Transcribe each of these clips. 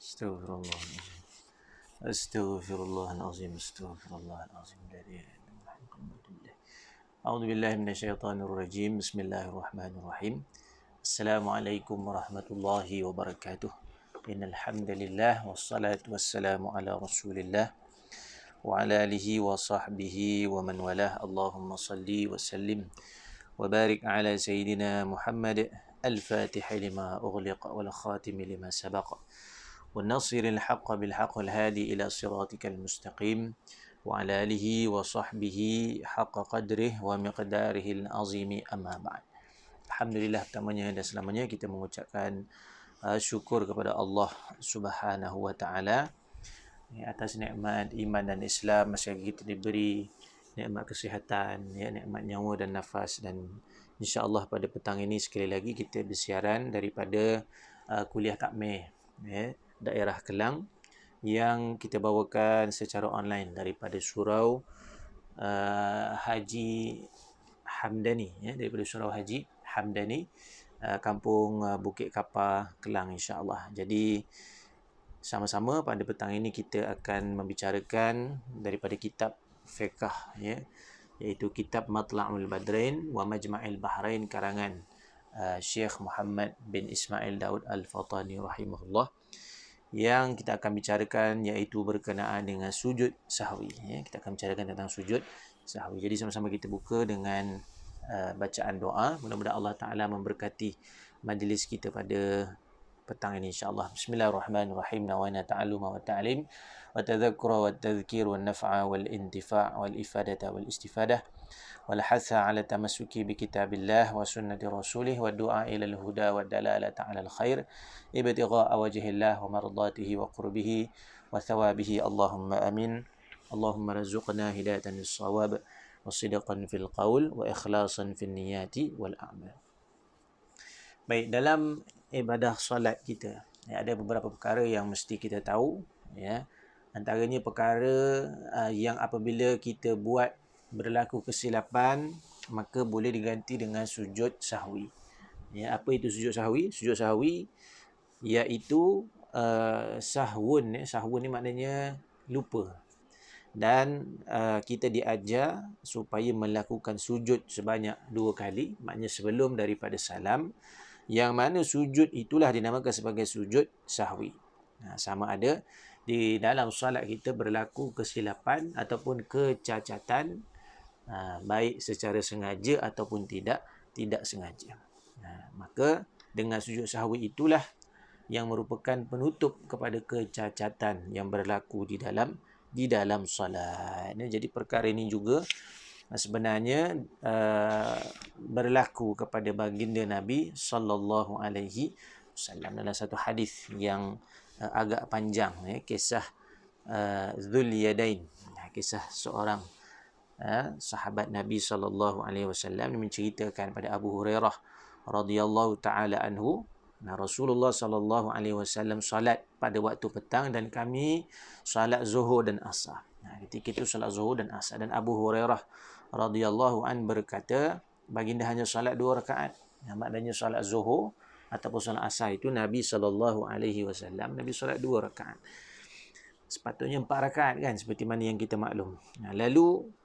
Astagfirullahaladzim. Astagfirullahaladzim. Astagfirullahaladzim. A'udzu billahi minasyaitonir rajim. Bismillahirrahmanirrahim. Assalamualaikum warahmatullahi wabarakatuh. Innal hamdalillah wassalatu wassalamu ala Rasulillah wa ala alihi wa sahbihi wa man walah. Allahumma salli wa sallim wa barik ala sayyidina Muhammad al-Fatih lima ughliq wal khatim lima sabaq. والناصر الحق بالحق الهادي إلى صراطك المستقيم وعلى آله وصحبه حق قدره ومقداره العظيم أما بعد. Alhamdulillah, pertamanya dan selamanya kita mengucapkan syukur kepada Allah Subhanahu wa taala atas nikmat iman dan Islam, masih kita diberi nikmat kesihatan, nikmat nyawa dan nafas, dan insya-Allah pada petang ini sekali lagi kita bersiaran daripada kuliah takmir daerah Kelang yang kita bawakan secara online daripada Surau Haji Hamdani, daripada Surau Haji Hamdani, kampung Bukit Kapar, Kelang, insya-Allah. Jadi sama-sama pada petang ini kita akan membicarakan daripada kitab fiqh, iaitu kitab Matla'ul Badrain wa Majma'il Bahrain karangan Syekh Muhammad bin Ismail Daud Al-Fatani rahimahullah, yang kita akan bicarakan iaitu berkenaan dengan sujud sahwi. Kita akan bicarakan tentang sujud sahwi. Jadi sama-sama kita buka dengan bacaan doa. Mudah-mudahan Allah Ta'ala memberkati majlis kita pada petang ini, insya-Allah. Bismillahirrahmanirrahim. Nawana ta'alluma wa ta'lim wa tadhakkura wa tadhkir wa naf'a wal intifa' wal ifadata wal istifadah wal hatha ala tamassuki bi kitabillah wa sunnati rasulih wa du'a ila al-huda wa dalalata ala al-khair ibtigha'a wajhillah wa mardatihi wa qurbihi wa thawabihi. Allahumma amin. Allahumma razuqna hidayatan lis-shawab wa sidqan fil qaul wa ikhlasan fil niyati wal a'mal. Baik, dalam ibadah solat kita ada beberapa perkara yang mesti kita tahu, antaranya perkara yang apabila kita buat berlaku kesilapan maka boleh diganti dengan sujud sahwi. Apa itu sujud sahwi? Sujud sahwi iaitu sahwun. Sahwun ni maknanya lupa, dan kita diajar supaya melakukan sujud sebanyak 2 kali, maknanya sebelum daripada salam, yang mana sujud itulah dinamakan sebagai sujud sahwi. Sama ada di dalam solat kita berlaku kesilapan ataupun kecacatan, baik secara sengaja ataupun tidak sengaja, maka dengan sujud sahwi itulah yang merupakan penutup kepada kecacatan yang berlaku di dalam solat. Jadi perkara ini juga sebenarnya berlaku kepada baginda Nabi sallallahu alaihi wasallam dalam satu hadis yang agak panjang, kisah Dzul Yadain, kisah seorang sahabat Nabi sallallahu alaihi wasallam menceritakan pada Abu Hurairah radhiyallahu taala anhu, Rasulullah sallallahu alaihi wasallam salat pada waktu petang dan kami salat Zuhur dan Asar. Ketika itu salat Zuhur dan Asar, dan Abu Hurairah radhiyallahu an berkata baginda hanya salat 2 rakaat. Maknanya salat Zuhur ataupun salat Asar itu Nabi sallallahu alaihi wasallam Nabi salat 2 rakaat. Sepatutnya 4 rakaat kan, seperti mana yang kita maklum. Lalu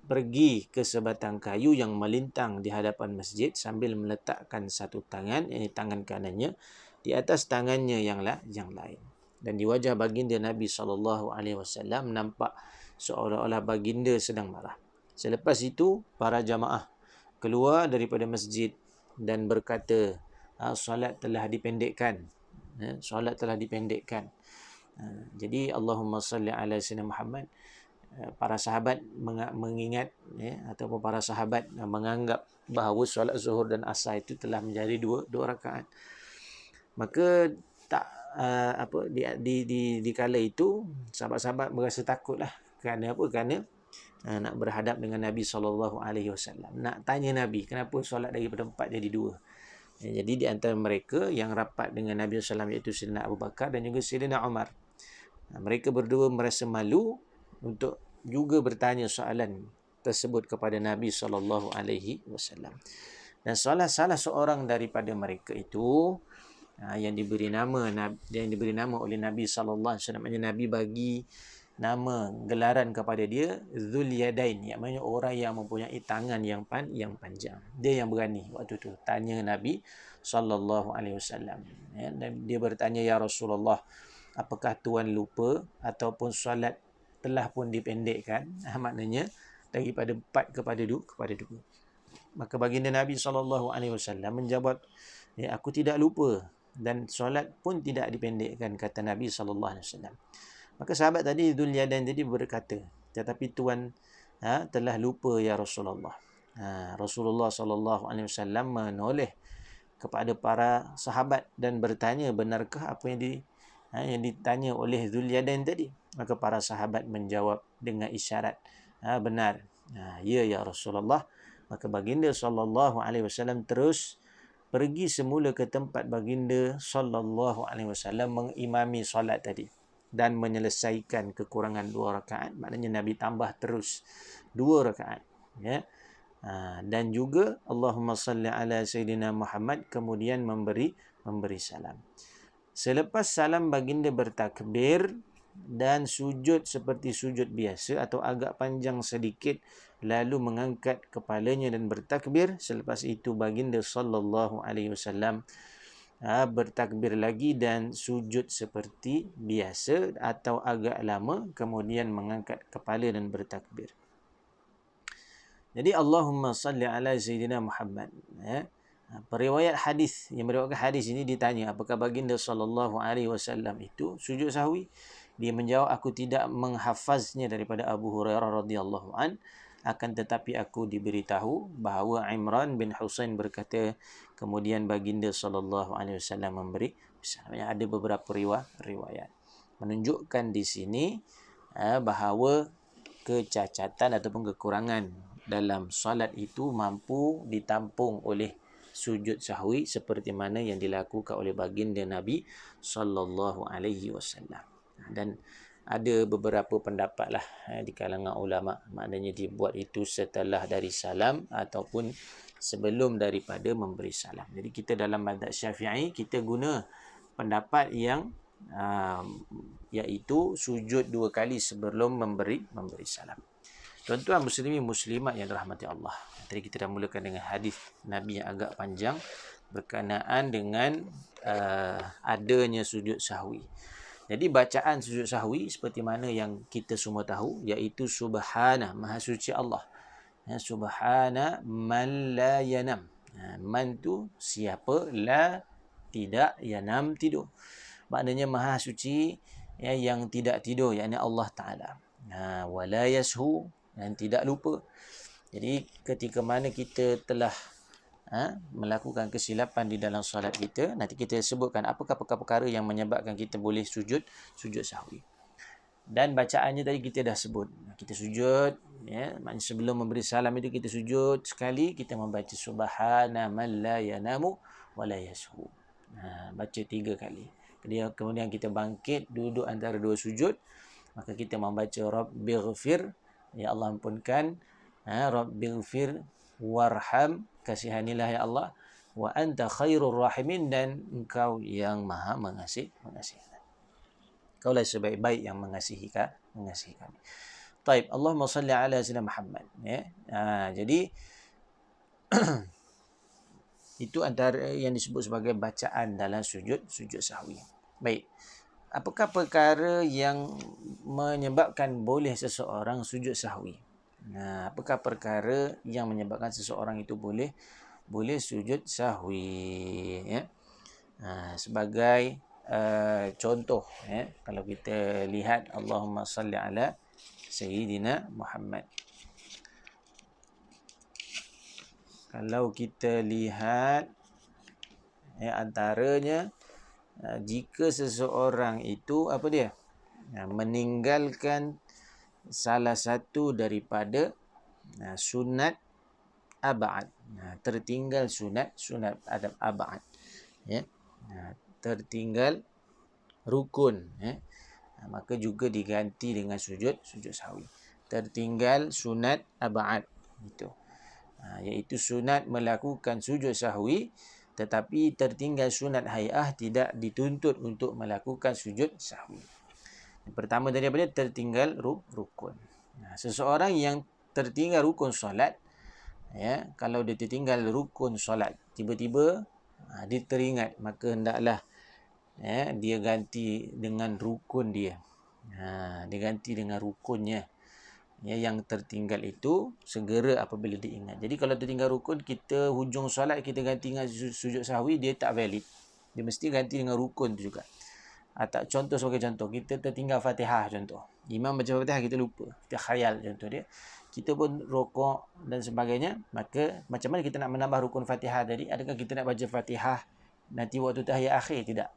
pergi ke sebatang kayu yang melintang di hadapan masjid sambil meletakkan satu tangan, tangan kanannya di atas tangannya yang lain. Dan di wajah baginda Nabi SAW nampak seolah-olah baginda sedang marah. Selepas itu para jamaah keluar daripada masjid dan berkata, solat telah dipendekkan. Jadi Allahumma salli ala sayyidina Muhammad. Para sahabat mengingat, ataupun para sahabat menganggap bahawa solat Zuhur dan Asar itu telah menjadi 2 rakaat. Maka di kala itu sahabat-sahabat merasa takutlah. Kerana apa? Kerana nak berhadap dengan Nabi SAW. Nak tanya Nabi, kenapa solat daripada 4 jadi 2? Jadi di antara mereka yang rapat dengan Nabi SAW iaitu Sayyidina Abu Bakar dan juga Sayyidina Umar. Mereka berdua merasa malu untuk juga bertanya soalan tersebut kepada Nabi SAW. Dan salah seorang daripada mereka itu yang diberi nama oleh Nabi sallallahu alaihi wasallam. Nabi bagi nama gelaran kepada dia Dzul Yadain, yang maknanya orang yang mempunyai tangan yang panjang. Dia yang berani waktu tu tanya Nabi sallallahu alaihi wasallam, ya, dan dia bertanya, ya Rasulullah, apakah tuan lupa ataupun solat telah pun dipendekkan? Maknanya daripada 4 kepada 2. Maka baginda Nabi SAW menjawab, ya, aku tidak lupa dan solat pun tidak dipendekkan, kata Nabi SAW. Maka sahabat tadi Dzul Yadain tadi berkata, tetapi tuan telah lupa ya Rasulullah. Rasulullah SAW menoleh kepada para sahabat dan bertanya, benarkah apa yang ditanya oleh Dzul Yadain tadi? Maka para sahabat menjawab dengan isyarat, benar. Ya Rasulullah. Maka baginda SAW terus pergi semula ke tempat baginda SAW mengimami solat tadi dan menyelesaikan kekurangan 2 rakaat. Maknanya Nabi tambah terus 2 rakaat, ya. Dan juga Allahumma salli ala Sayyidina Muhammad, kemudian memberi salam. Selepas salam baginda bertakbir dan sujud seperti sujud biasa atau agak panjang sedikit, lalu mengangkat kepalanya dan bertakbir. Selepas itu baginda sallallahu alaihi wasallam bertakbir lagi dan sujud seperti biasa atau agak lama, kemudian mengangkat kepala dan bertakbir. Jadi Allahumma salli ala Sayyidina Muhammad, ya. Periwayat hadis yang meriwayatkan hadis ini ditanya, apakah baginda sallallahu alaihi wasallam itu sujud sahwi? Dia menjawab, aku tidak menghafaznya daripada Abu Hurairah radhiyallahu an, akan tetapi aku diberitahu bahawa Imran bin Husain berkata, kemudian baginda sallallahu alaihi wasallam memberi salam. Ada beberapa riwayat menunjukkan di sini bahawa kecacatan ataupun kekurangan dalam solat itu mampu ditampung oleh sujud sahwi seperti mana yang dilakukan oleh baginda Nabi sallallahu alaihi wasallam. Dan ada beberapa pendapat lah di kalangan ulama, maknanya dibuat itu setelah dari salam ataupun sebelum daripada memberi salam. Jadi kita dalam mazhab Syafi'i kita guna pendapat yang iaitu sujud 2 kali sebelum memberi salam. Tuan-tuan muslimin muslimat yang dirahmati Allah, tadi kita dah mulakan dengan hadis Nabi yang agak panjang berkenaan dengan adanya sujud sahwi. Jadi bacaan sujud sahwi seperti mana yang kita semua tahu, iaitu subhana, maha suci Allah. Subhana man la yanam. Man tu siapa, la tidak, yanam tidur. Maknanya maha suci yang tidak tidur, yakni Allah Ta'ala. Wala yashu, dan tidak lupa. Jadi ketika mana kita telah melakukan kesilapan di dalam solat kita, nanti kita sebutkan apakah perkara-perkara yang menyebabkan kita boleh sujud sahwi. Dan bacaannya tadi kita dah sebut. Kita sujud, ya, maknanya sebelum memberi salam itu kita sujud sekali, kita membaca subhana man la yanamu wa la yashu. Baca 3 kali. Kemudian kita bangkit duduk antara 2 sujud, maka kita membaca rabbighfir, ya Allah ampunkan, rabbighfir warham, kasihanilah ya Allah, wa anta khairur rahimin, dan engkau yang maha mengasihi. Kaulah sebaik-baik yang mengasihi kami. Taib, Allahumma salli ala sayyidina Muhammad, ya. Jadi itu antara yang disebut sebagai bacaan dalam sujud sahwi. Baik. Apakah perkara yang menyebabkan boleh seseorang sujud sahwi? Apakah perkara yang menyebabkan seseorang itu boleh sujud sahwi, ya? Sebagai contoh, ya, kalau kita lihat Allahumma salli ala Sayyidina Muhammad. Kalau kita lihat, ya, antaranya jika seseorang itu meninggalkan salah satu daripada sunat ab'ad, tertinggal sunat ab'ad, ya, tertinggal rukun, ya, maka juga diganti dengan sujud sahwi. Tertinggal sunat ab'ad itu, iaitu sunat melakukan sujud sahwi tetapi tertinggal sunat hay'ah tidak dituntut untuk melakukan sujud sahwi. Yang pertama daripada tertinggal rukun. Seseorang yang tertinggal rukun solat, ya, kalau dia tertinggal rukun solat, tiba-tiba dia teringat, maka hendaklah, ya, dia ganti dengan rukun dia. Dia ganti dengan rukunnya, ya, yang tertinggal itu segera apabila diingat. Jadi kalau tertinggal rukun, kita hujung solat kita ganti dengan sujud sahwi, dia tak valid. Dia mesti ganti dengan rukun tu juga. Contoh sebagai contoh, kita tertinggal Fatihah contoh. Imam baca Fatihah, kita lupa, kita khayal contoh dia. Kita pun rokok dan sebagainya, maka macam mana kita nak menambah rukun Fatihah tadi? Adakah kita nak baca Fatihah nanti waktu tahiyat akhir? Tidak.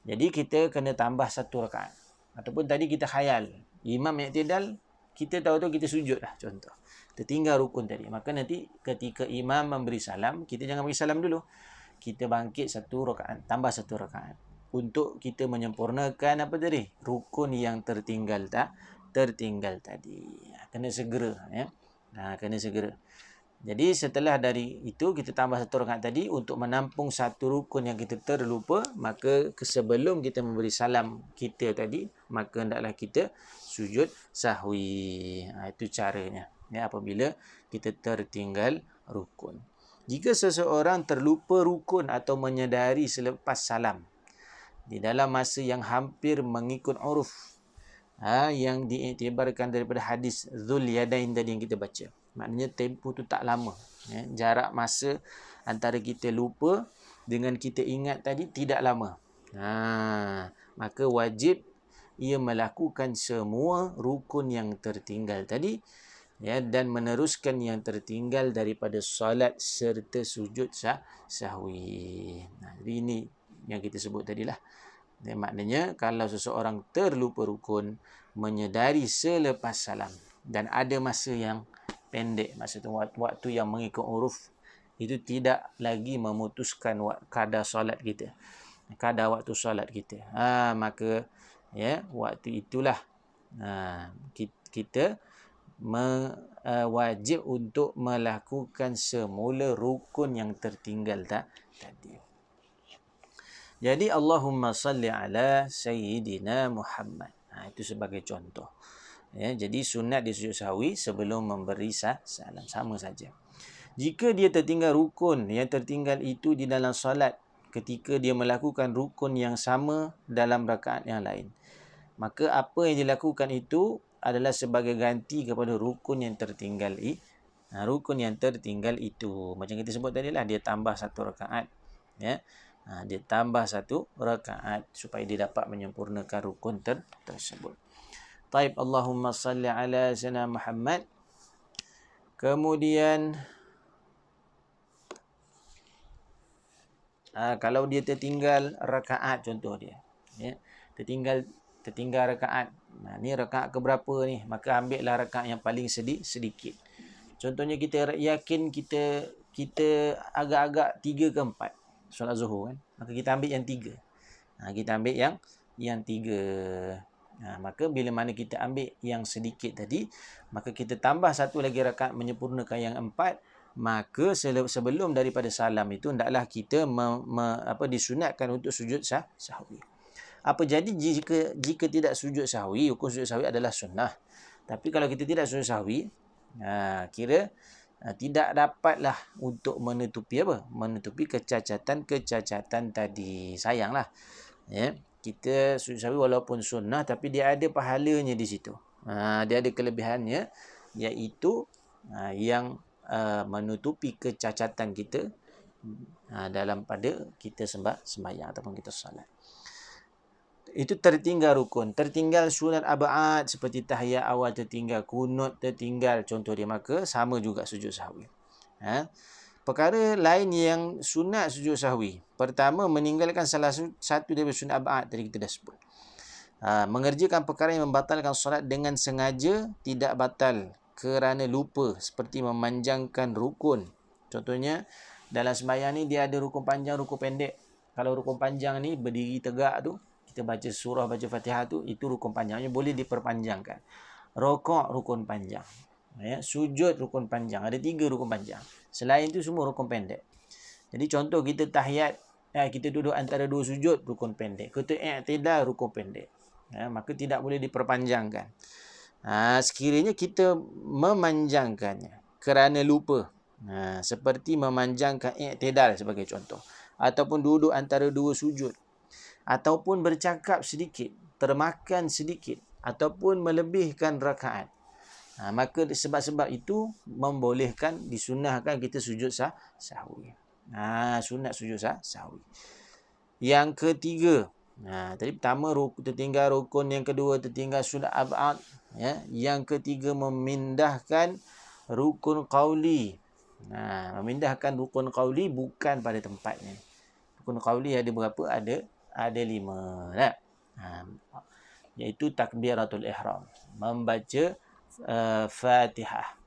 Jadi kita kena tambah satu rakaat. Ataupun tadi kita khayal, imam i'tidal, kita tahu-tahu kita sujud lah contoh. Tertinggal rukun tadi. Maka nanti ketika imam memberi salam, kita jangan beri salam dulu. Kita bangkit satu rakaat, tambah satu rakaat. Untuk kita menyempurnakan apa tadi? Rukun yang tertinggal tadi. Kena segera, ya. Kena segera. Jadi setelah dari itu kita tambah satu rakaat tadi untuk menampung satu rukun yang kita terlupa, maka sebelum kita memberi salam kita tadi, maka hendaklah kita sujud sahwi. Itu caranya, ya, apabila kita tertinggal rukun. Jika seseorang terlupa rukun atau menyedari selepas salam di dalam masa yang hampir mengikut uruf, yang diiktibarkan daripada hadis Dzul Yadain tadi yang kita baca, maknanya tempoh tu tak lama, ya, jarak masa antara kita lupa dengan kita ingat tadi tidak lama, maka wajib ia melakukan semua rukun yang tertinggal tadi, ya, dan meneruskan yang tertinggal daripada solat serta sujud sahwi. Jadi ini yang kita sebut tadilah. Maknanya kalau seseorang terlupa rukun, menyedari selepas salam, dan ada masa yang pendek, masa tu waktu yang mengikut uruf, itu tidak lagi memutuskan kadar solat kita, kadar waktu solat kita, maka, ya, waktu itulah kita wajib untuk melakukan semula rukun yang tertinggal tadi. Jadi Allahumma salli ala Sayyidina Muhammad. Itu sebagai contoh. Ya, jadi sunat di sujud sahwi sebelum memberi salam, sama saja. Jika dia tertinggal rukun yang tertinggal itu di dalam solat ketika dia melakukan rukun yang sama dalam rakaat yang lain, maka apa yang dilakukan itu adalah sebagai ganti kepada rukun yang tertinggal rukun yang tertinggal itu. Macam kita sebut tadi lah, dia tambah satu rakaat, ya. Dia tambah satu rakaat supaya dia dapat menyempurnakan rukun tersebut. Taib, Allahumma salli ala Sayyidina Muhammad. Kemudian kalau dia tertinggal rakaat contoh dia, ya, tertinggal rakaat. Ni rakaat ke berapa ni? Maka ambillah rakaat yang paling sedikit. Contohnya kita yakin kita agak-agak 3 ke 4 solat zuhur, kan? Maka kita ambil yang 3. Kita ambil yang 3. Maka bila mana kita ambil yang sedikit tadi, maka kita tambah satu lagi rakaat menyempurnakan yang 4. Maka sebelum daripada salam itu hendaklah kita disunatkan untuk sujud sahwi. Apa jadi jika tidak sujud sahwi? Hukum sujud sahwi adalah sunnah. Tapi kalau kita tidak sujud sahwi, kira tidak dapatlah untuk menutupi kecacatan tadi. Sayanglah, ya, kita sujud sahwi walaupun sunnah, tapi dia ada pahalanya di situ. Dia ada kelebihannya, iaitu yang menutupi kecacatan kita dalam pada kita sembahyang ataupun kita salat. Itu tertinggal rukun, tertinggal sunat ab'ad seperti tahiyat awal tertinggal, kunut tertinggal contoh dia, maka sama juga sujud sahwi. Perkara lain yang sunat sujud sahwi, pertama meninggalkan salah satu daripada sunat ab'ad tadi kita dah sebut. Mengerjakan perkara yang membatalkan solat dengan sengaja tidak batal kerana lupa, seperti memanjangkan rukun. Contohnya dalam sembahyang ni dia ada rukun panjang, rukun pendek. Kalau rukun panjang ni berdiri tegak tu, kita baca surah, baca Fatihah tu, itu rukun panjangnya boleh diperpanjangkan. Rokok rukun panjang, ya. Sujud rukun panjang, ada 3 rukun panjang. Selain itu semua rukun pendek. Jadi contoh kita tahiyat, kita duduk antara dua sujud, rukun pendek. Kita i'tidal, rukun pendek. Maka tidak boleh diperpanjangkan. Sekiranya kita memanjangkannya kerana lupa, seperti memanjangkan i'tidal sebagai contoh, ataupun duduk antara dua sujud, ataupun bercakap sedikit, termakan sedikit, ataupun melebihkan rakaat, maka sebab-sebab itu membolehkan, disunahkan kita sujud sahwi. Sunat sujud sahwi. Yang ketiga, tadi pertama tertinggal rukun, yang kedua tertinggal sunat ab'ad, yang ketiga memindahkan rukun qauli. Memindahkan rukun qauli bukan pada tempatnya. Rukun qauli ada berapa? Ada 5 lah. Iaitu takbiratul ihram, membaca Fatihah,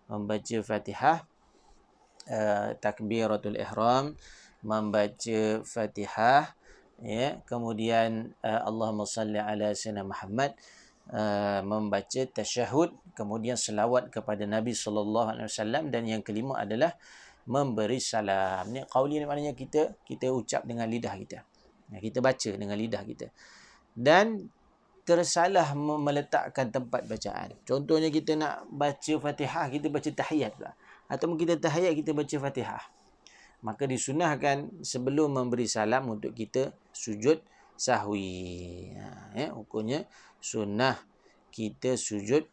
membaca Fatihah, takbiratul ihram, membaca Fatihah, kemudian Allahumma salli ala sayyidina Muhammad, membaca tasyahud, kemudian selawat kepada Nabi sallallahu alaihi wasallam, dan yang kelima adalah memberi salam. Ni qauli ni maknanya kita ucap dengan lidah kita. Kita baca dengan lidah kita. Dan tersalah meletakkan tempat bacaan. Contohnya kita nak baca Fatihah, kita baca tahiyat pula. Ataupun kita tahiyat, kita baca Fatihah. Maka disunahkan sebelum memberi salam untuk kita sujud sahwi. Hukumnya sunnah kita sujud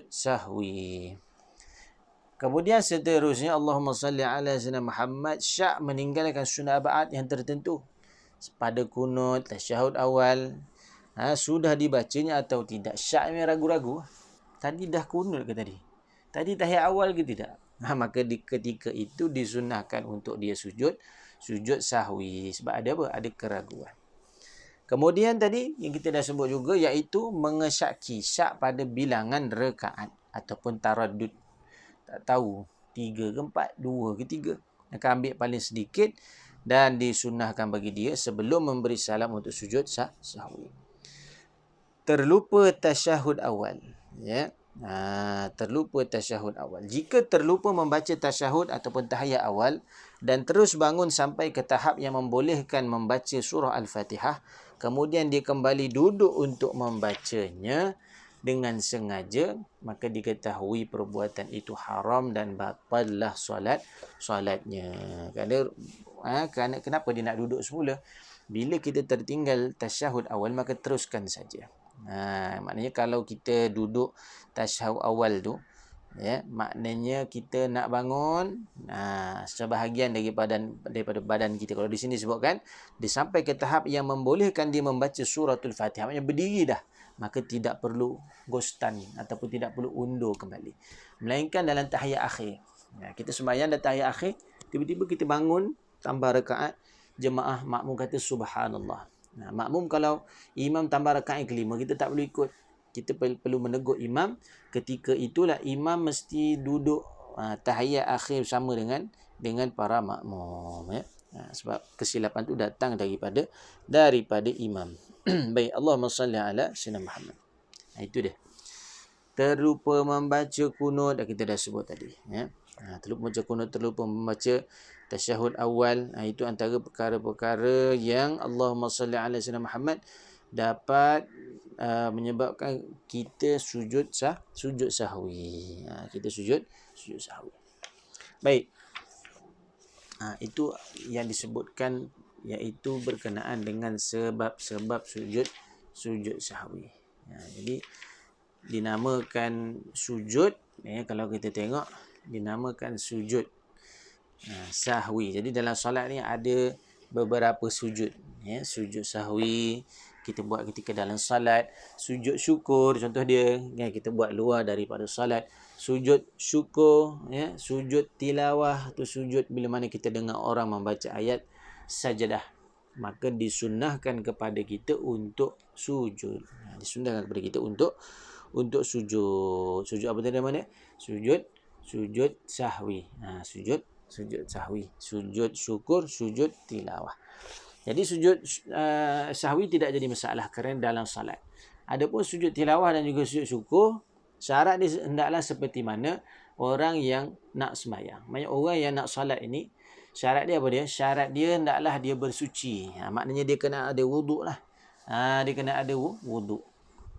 sahwi. Kemudian seterusnya, Allahumma salli ala sayyidina Muhammad, syak meninggalkan sunnah ab'ad yang tertentu. Pada kunut, tasyahud awal, sudah dibacanya atau tidak. Syak ni ragu-ragu. Tadi dah kunut ke tadi? Tadi tahiyat awal ke tidak? Maka ketika itu disunahkan untuk dia sujud sahwi. Sebab ada apa? Ada keraguan. Kemudian tadi yang kita dah sebut juga, iaitu mengesyaki, syak pada bilangan rakaat ataupun taraddud. Tak tahu 3 ke 4, 2 ke 3. Akan ambil paling sedikit dan disunahkan bagi dia sebelum memberi salam untuk sujud sahwi. Terlupa tasyahud awal, terlupa tasyahud awal. Jika terlupa membaca tasyahud ataupun tahiyat awal dan terus bangun sampai ke tahap yang membolehkan membaca surah Al-Fatihah, kemudian dia kembali duduk untuk membacanya dengan sengaja, maka diketahui perbuatan itu haram dan batallah solatnya. Kerana kenapa dia nak duduk semula? Bila kita tertinggal tasyahud awal, maka teruskan saja. Maknanya kalau kita duduk tasyahud awal tu, maknanya kita nak bangun, sebahagian daripada badan kita, kalau di sini sebutkan dia sampai ke tahap yang membolehkan dia membaca suratul Fatihah, maknanya berdiri dah, maka tidak perlu gostan ataupun tidak perlu undur kembali. Melainkan dalam tahiyat akhir, kita sembahyang dalam tahiyat akhir, tiba-tiba kita bangun tambah rakaat, jemaah makmum kata subhanallah. Makmum kalau imam tambah rakaat yang kelima, kita tak perlu ikut. Kita perlu menegur imam. Ketika itulah imam mesti duduk tahiyat akhir bersama dengan para makmum. Sebab kesilapan tu datang daripada imam. Baik, Allahumma salli ala sayyidina Muhammad. Itu dia. Terlupa membaca kunut, kita dah sebut tadi. Terlupa membaca kunut, terlupa membaca tasyahud awal. Itu antara perkara-perkara yang Allahumma salli ala sayyidina Muhammad dapat menyebabkan kita sujud sahwi. Kita sujud sahwi. Baik. Itu yang disebutkan, iaitu berkenaan dengan sebab-sebab sujud sahwi. Jadi dinamakan sujud, kalau kita tengok dinamakan sujud sahwi. Jadi dalam solat ni ada beberapa sujud. Sujud sahwi kita buat ketika dalam solat. Sujud syukur, contoh dia, kita buat luar daripada solat. Sujud syukur, sujud tilawah, tu sujud bila mana kita dengar orang membaca ayat sajadah, maka disunnahkan kepada kita untuk sujud. Disunnahkan kepada kita untuk sujud. Sujud apa tadi mana? Sujud sahwi. Sujud sahwi. Sujud syukur, sujud tilawah. Jadi sujud sahwi tidak jadi masalah kerana dalam salat. Adapun sujud tilawah dan juga sujud syukur, syarat dia hendaklah seperti mana orang yang nak sembahyang. Maksudnya orang yang nak salat ini, Syarat dia apa dia? Syarat dia hendaklah dia bersuci. Maknanya dia kena ada wuduk lah. Dia kena ada wuduk.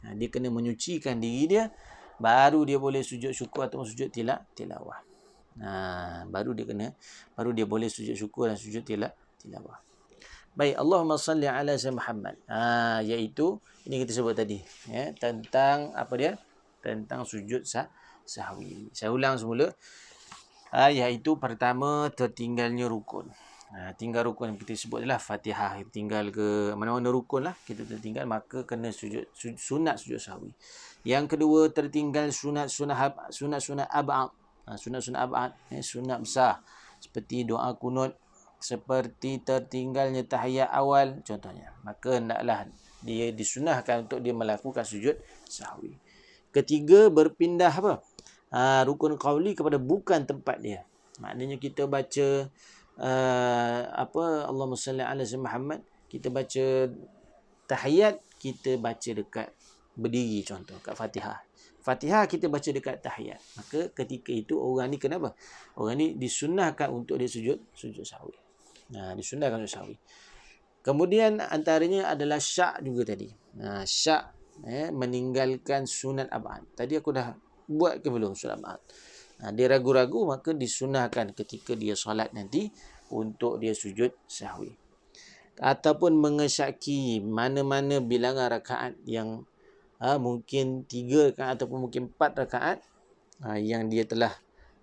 Dia kena menyucikan diri dia, baru dia boleh sujud syukur atau sujud tilawah. Baru dia boleh sujud syukur dan sujud tilawah. Baik, Allahumma salli ala sayyidina Muhammad. Iaitu ini kita sebut tadi, tentang apa dia? Tentang sujud sahwi. Saya ulang semula. Iaitu pertama, tertinggalnya rukun. Tinggal rukun yang kita sebut adalah Fatihah. Tinggal ke mana-mana rukun lah kita tertinggal, maka kena sunat sujud sahwi. Yang kedua, tertinggal sunat ab'ad. Sunat ab'ad, sunat besar, seperti doa kunut, seperti tertinggalnya tahiyat awal contohnya, maka hendaklah dia disunahkan untuk dia melakukan sujud sahwi. Ketiga, berpindah rukun qauli kepada bukan tempat dia. Maknanya kita baca Allahumma salli ala sayyidina Muhammad, kita baca tahiyat, kita baca dekat berdiri, contoh kat Fatihah kita baca dekat tahiyat, maka ketika itu orang ni kenapa? Orang ni disunahkan untuk dia sujud sahwi. Disunahkan sujud sahwi. Kemudian antaranya adalah syak juga tadi. Syak meninggalkan sunat ab'ad. Tadi aku dah buat ke belum sunat ab'ad? Dia ragu-ragu, maka disunahkan ketika dia solat nanti untuk dia sujud sahwi. Ataupun mengesyaki mana-mana bilangan rakaat yang mungkin 3 rakaat ataupun mungkin 4 rakaat yang dia telah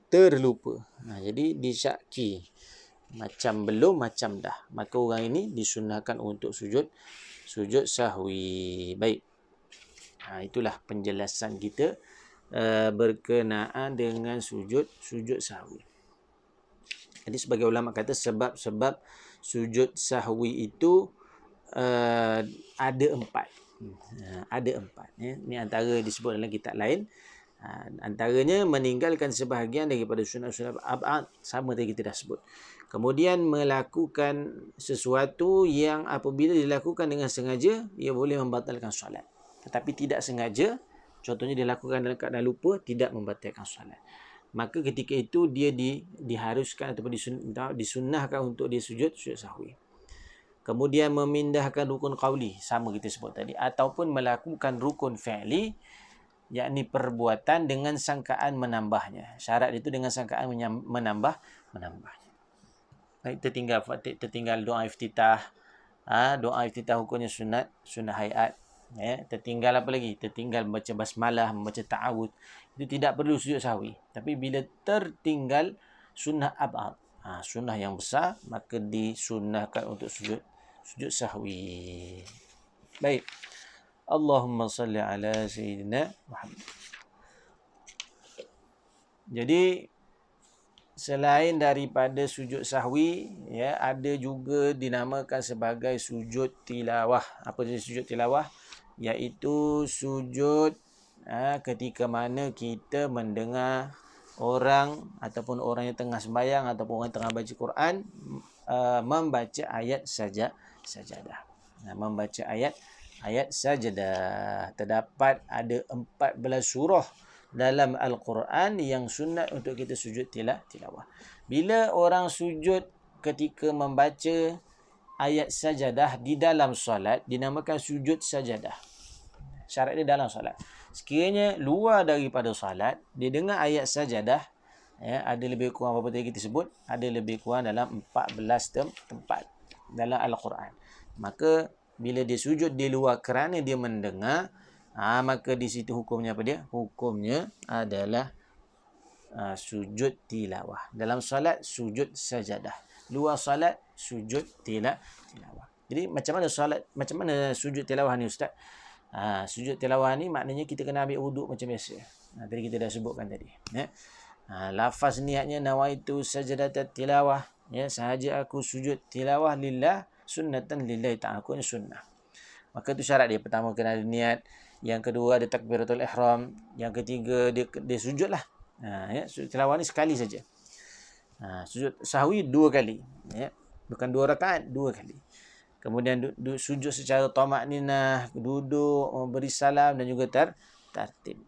terlupa. Jadi disyaki, macam belum, macam dah. Maka orang ini disunahkan untuk sujud sahwi. Baik. Itulah penjelasan kita berkenaan dengan sujud sahwi. Jadi sebagai ulama kata sebab-sebab sujud sahwi itu ada 4. Ada 4. Ini antara disebut dalam kitab lain. Antaranya meninggalkan sebahagian daripada sunat-sunat ab'ad, sama tadi kita dah sebut. Kemudian melakukan sesuatu yang apabila dilakukan dengan sengaja, ia boleh membatalkan solat. Tetapi tidak sengaja, contohnya dilakukan dalam keadaan lupa, tidak membatalkan solat. Maka ketika itu dia diharuskan ataupun disunahkan untuk dia sujud sahwi. Kemudian memindahkan rukun qauli, sama kita sebut tadi, ataupun melakukan rukun fi'li, yakni perbuatan dengan sangkaan menambahnya. Syarat itu dengan sangkaan menambahnya. Baik, tertinggal doa iftitah. Doa iftitah hukumnya sunat hayat. Tertinggal apa lagi? Tertinggal membaca basmalah, membaca ta'awud. Itu tidak perlu sujud sahwi. Tapi bila tertinggal sunnah ab'ad, sunnah yang besar, maka disunahkan untuk sujud sahwi. Baik. Allahumma salli ala sayyidina Muhammad. Jadi selain daripada sujud sahwi, ada juga dinamakan sebagai sujud tilawah. Apa jenis sujud tilawah? Iaitu sujud ketika mana kita mendengar orang ataupun orang yang tengah sembahyang ataupun orang tengah baca Quran membaca ayat sajadah. Membaca ayat sajadah. Terdapat ada 14 surah dalam Al-Quran yang sunat untuk kita sujud tilawah. Bila orang sujud ketika membaca ayat sajadah di dalam solat, dinamakan sujud sajadah. Syarat dia dalam solat. Sekiranya luar daripada solat, dia dengar ayat sajadah, ada lebih kurang berapa tadi kita sebut? Ada lebih kurang dalam 14 tempat dalam Al-Quran. Maka bila dia sujud di luar kerana dia mendengar, maka di situ hukumnya apa dia? Hukumnya adalah sujud tilawah. Dalam solat sujud sajadah. Luar solat sujud tilawah. Jadi macam mana sujud tilawah ni ustaz? Sujud tilawah ni maknanya kita kena ambil wuduk macam biasa. Tadi kita dah sebutkan tadi. Lafaz niatnya nawaitu sajadat tilawah. Sahaja aku sujud tilawah lillah sunnatan lillahi ta'ala. Aku ni sunnah. Maka tu syarat dia. Pertama kena ada niat. Yang kedua ada takbiratul ihram. Yang ketiga dia sujud lah. Sujud tilawah ni sekali saja. Sujud sahwi 2 kali. Bukan 2 rakaat, 2 kali. Kemudian sujud secara tamakninah, duduk, beri salam dan juga tertib.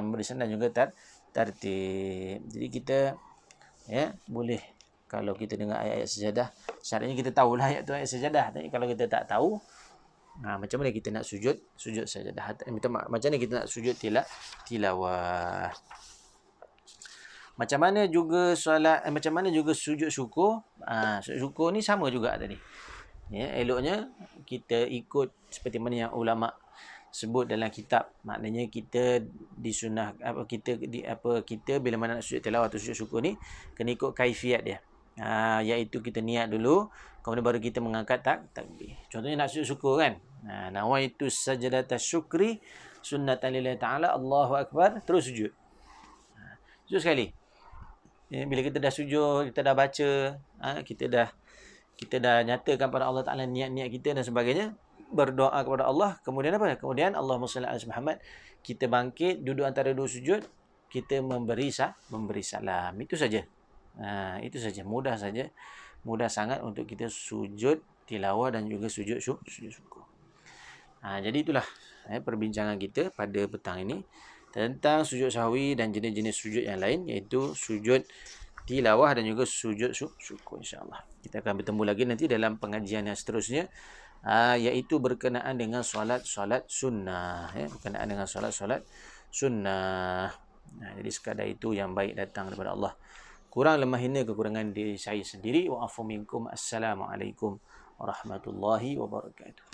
Beri salam dan juga tertib. Jadi kita boleh kalau kita dengar ayat-ayat sajadah, syaratnya kita tahulah ayat tu ayat sajadah. Tapi kalau kita tak tahu, macam mana kita nak sujud sajadah? Macam mana kita nak sujud tilawah? Macam mana juga solat, macam mana juga sujud syukur? Sujud syukur ni sama juga tadi. Ya, eloknya kita ikut seperti mana yang ulama sebut dalam kitab. Maknanya kita disunah kita bila mana nak sujud tilawah atau sujud syukur ni kena ikut kaifiat dia. Iaitu kita niat dulu, kemudian baru kita mengangkat takbir. Contohnya nak sujud syukur kan. Nawaitu sajdatas syukri sunnatan lillahi ta'ala, Allahu akbar, terus sujud. Sujud sekali. Bila kita dah sujud, kita dah baca, kita dah nyatakan pada Allah Ta'ala niat-niat kita dan sebagainya, berdoa kepada Allah, kemudian apa? Kemudian Allahumma salli ala Muhammad, kita bangkit, duduk antara dua sujud, kita memberi salam. Itu saja. Itu saja, mudah saja. Mudah sangat untuk kita sujud tilawah dan juga sujud syukur. Jadi itulah perbincangan kita pada petang ini tentang sujud sahwi dan jenis-jenis sujud yang lain, iaitu sujud tilawah dan juga sujud syukur, insya-Allah. Kita akan bertemu lagi nanti dalam pengajian yang seterusnya, iaitu berkenaan dengan solat sunnah, berkenaan dengan solat sunnah. Jadi sekadar itu yang baik datang daripada Allah. Kurang lemah hina kekurangan diri saya sendiri. Wa afu minkum. Assalamualaikum warahmatullahi wabarakatuh.